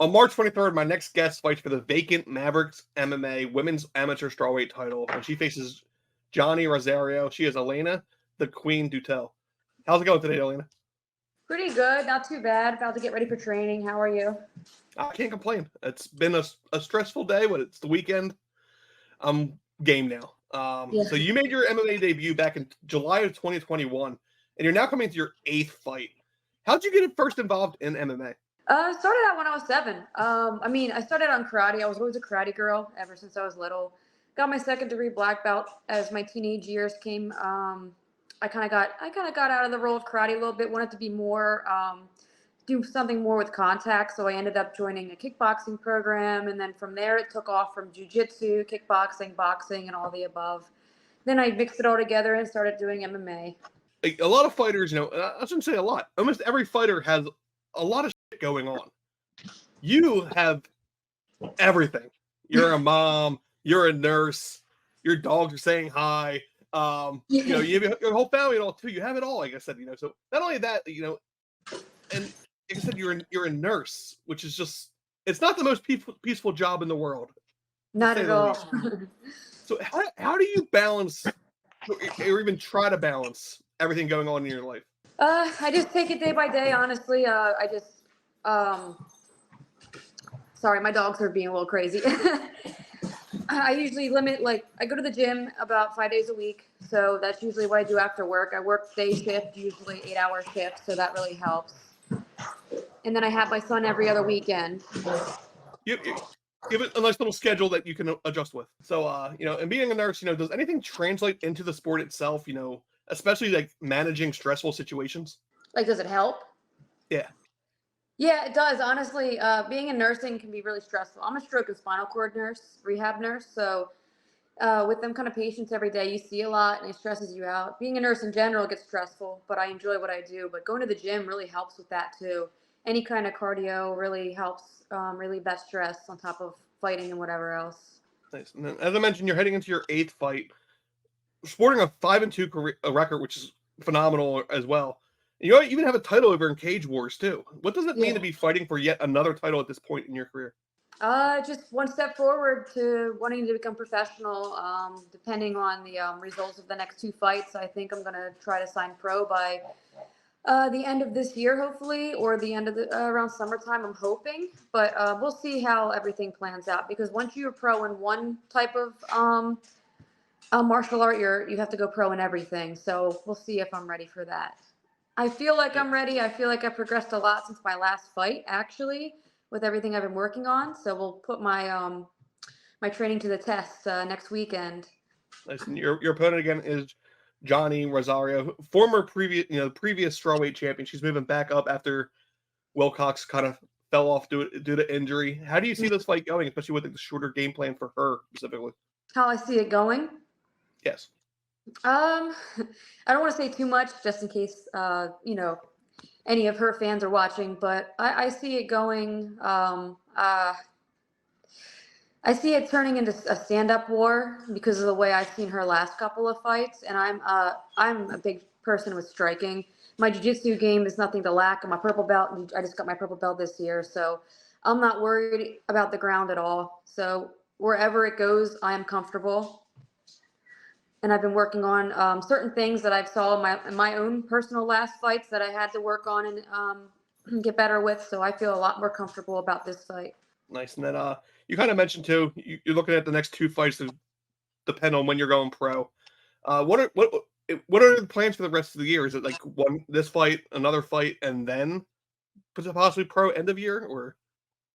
On March 23rd, my next guest fights for the vacant Mavericks MMA Women's Amateur Strawweight title, and she faces Janii Rosario. She is Alaina the Queen Dutill. How's it going today, Alaina? Pretty good, not too bad. About to get ready for training. How are you? I can't complain. It's been a stressful day, but it's the weekend. I'm game now. Yeah. So you made your MMA debut back in July of 2021, and you're now coming to your 8th fight. How'd you get first involved in MMA? Started out when I was 7. I started on karate. I was always a karate girl ever since I was little. Got my second degree black belt as my teenage years came. I kind of got out of the role of karate a little bit. Wanted to be more, do something more with contact. So I ended up joining a kickboxing program, and then from there it took off from jujitsu, kickboxing, boxing, and all the above. Then I mixed it all together and started doing MMA. A lot of fighters, I shouldn't say a lot. Almost every fighter has a lot of shit going on. You have everything. You're a mom. You're a nurse. Your dogs are saying hi. You have your whole family and all too. You have it all, like I said. So not only that, and like I said, you're a nurse, which is it's not the most peaceful job in the world. Not at all. So how do you balance, or even try to balance everything going on in your life? I just take it day by day, honestly. Sorry, my dogs are being a little crazy. I usually limit, I go to the gym about 5 days a week. So that's usually what I do after work. I work day shift, usually 8-hour shift. So that really helps. And then I have my son every other weekend. You give it a nice little schedule that you can adjust with. So, and being a nurse, does anything translate into the sport itself, especially like managing stressful situations? Like, does it help? Yeah. Yeah, it does. Honestly, being in nursing can be really stressful. I'm a stroke and spinal cord nurse, rehab nurse. So with them kind of patients every day, you see a lot and it stresses you out. Being a nurse in general gets stressful, but I enjoy what I do. But going to the gym really helps with that too. Any kind of cardio really helps relieve that stress on top of fighting and whatever else. Nice. And then, as I mentioned, you're heading into your 8th fight, sporting a 5-2 record, which is phenomenal as well. You even have a title over in Cage Wars too. What does it mean to be fighting for yet another title at this point in your career? Just one step forward to wanting to become professional. Depending on the results of the next 2 fights, I think I'm going to try to sign pro by the end of this year, hopefully, or the end of around summertime. I'm hoping, but we'll see how everything plans out. Because once you're pro in one type of martial art, you have to go pro in everything. So we'll see if I'm ready for that. I feel like I'm ready. I feel like I've progressed a lot since my last fight, actually, with everything I've been working on. So we'll put my my training to the test next weekend. Listen, your opponent again is Janii Rosario, former previous strawweight champion. She's moving back up after Wilcox kind of fell off due to injury. How do you see this fight going, especially with the shorter game plan for her specifically? How I see it going? Yes. I don't want to say too much just in case, any of her fans are watching, but I see it going. I see it turning into a stand-up war because of the way I've seen her last couple of fights, and I'm a big person with striking. My jiu-jitsu game is nothing to lack. I'm a purple belt. I just got my purple belt this year, so I'm not worried about the ground at all. So wherever it goes, I am comfortable. And I've been working on certain things that I've saw in my own personal last fights that I had to work on and get better with. So I feel a lot more comfortable about this fight. Nice. And then you kind of mentioned too, you're looking at the next 2 fights to depend on when you're going pro. What are the plans for the rest of the year? Is it like this fight, another fight, and then possibly pro end of year, or?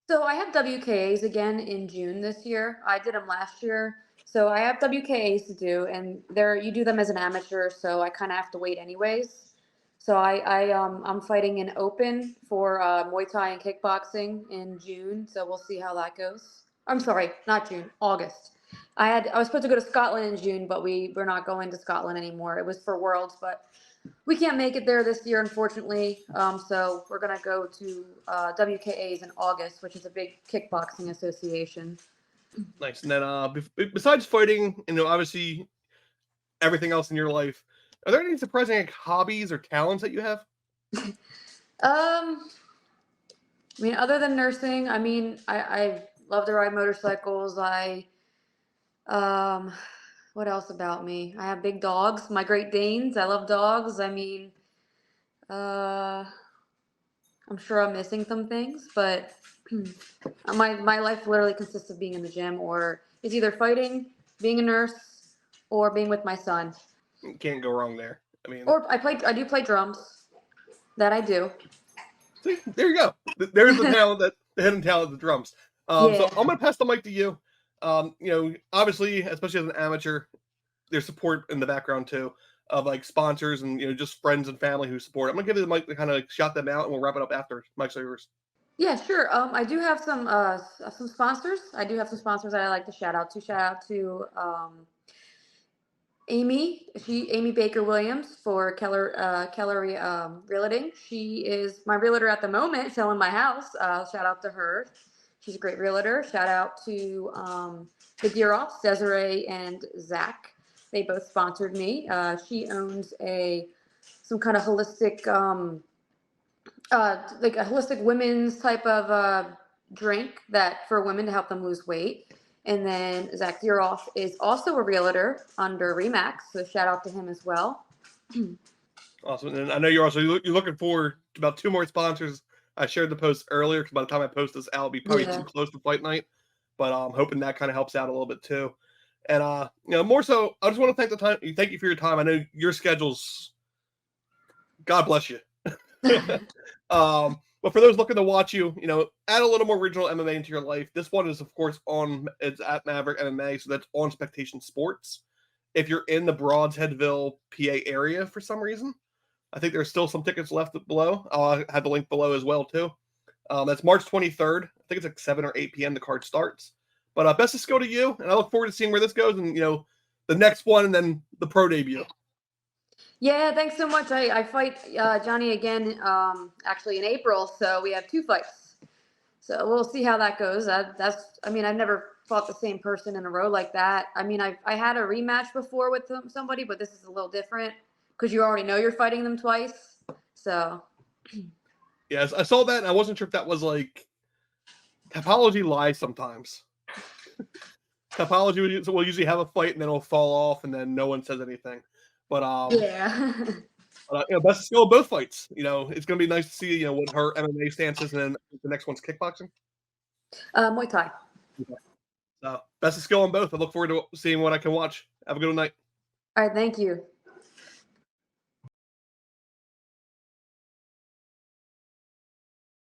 So I have WKAs again in June this year. I did them last year. So I have WKAs to do, and you do them as an amateur, so I kind of have to wait anyways. So I'm fighting in open for Muay Thai and kickboxing in June. So we'll see how that goes. I'm sorry, not June, August. I was supposed to go to Scotland in June, but we're not going to Scotland anymore. It was for Worlds, but we can't make it there this year, unfortunately. So we're gonna go to WKAs in August, which is a big kickboxing association. Nice. And then besides fighting, obviously everything else in your life, are there any surprising hobbies or talents that you have? Um, I mean, other than nursing, I mean, I love to ride motorcycles. Um, what else about me? I have big dogs, my Great Danes. I love dogs. I mean, uh, I'm sure I'm missing some things, but my life literally consists of being in the gym, or it's either fighting, being a nurse, or being with my son. You can't go wrong there. I mean, Or I do play drums. That I do. see, there you go. There's the talent, the hidden talent of the drums. So Yeah. I'm gonna pass the mic to you. Obviously, especially as an amateur, there's support in the background too of like sponsors and just friends and family who support. I'm gonna give you the mic to kind of shout them out, and we'll wrap it up after. Mike's yours. Yeah, sure. I do have some sponsors. I do have some sponsors that I like to shout out to. Shout out to Amy Baker Williams for Keller Realting. She is my realtor at the moment, selling my house. Shout out to her. She's a great realtor. Shout out to the Deeroffs, Desiree and Zach. They both sponsored me. She owns some kind of holistic like a holistic women's type of drink that for women to help them lose weight. And then Zach Deeroff is also a realtor under Remax, so shout out to him as well. Awesome. And I know you're looking for about 2 more sponsors. I shared the post earlier because by the time I post this out, it'll be probably too close to fight night. But I'm hoping that kind of helps out a little bit too. And more so, I just want to thank you for your time. I know your schedules. God bless you. But for those looking to watch you, add a little more regional MMA into your life. This one is, of course, it's at Maverick MMA, so that's on Spectation Sports. If you're in the Broadsheadville, PA area for some reason, I think there's still some tickets left below. I'll have the link below as well, too. That's March 23rd. I think it's like 7 or 8 p.m. the card starts. But best of skill to you, and I look forward to seeing where this goes and, the next one and then the pro debut. Yeah, thanks so much. I fight Janii again actually in April, so we have 2 fights. So we'll see how that goes. I mean, I've never fought the same person in a row like that. I mean, I had a rematch before with somebody, but this is a little different because you already know you're fighting them twice. So. Yes, I saw that, and I wasn't sure if that was like Topology lies sometimes. Topology will usually have a fight, and then it'll fall off, and then no one says anything. But Yeah. best of skill of both fights. It's gonna be nice to see what her MMA stance is, and then the next one's kickboxing. Muay Thai. Okay. So best of skill on both. I look forward to seeing what I can watch. Have a good night. All right, thank you.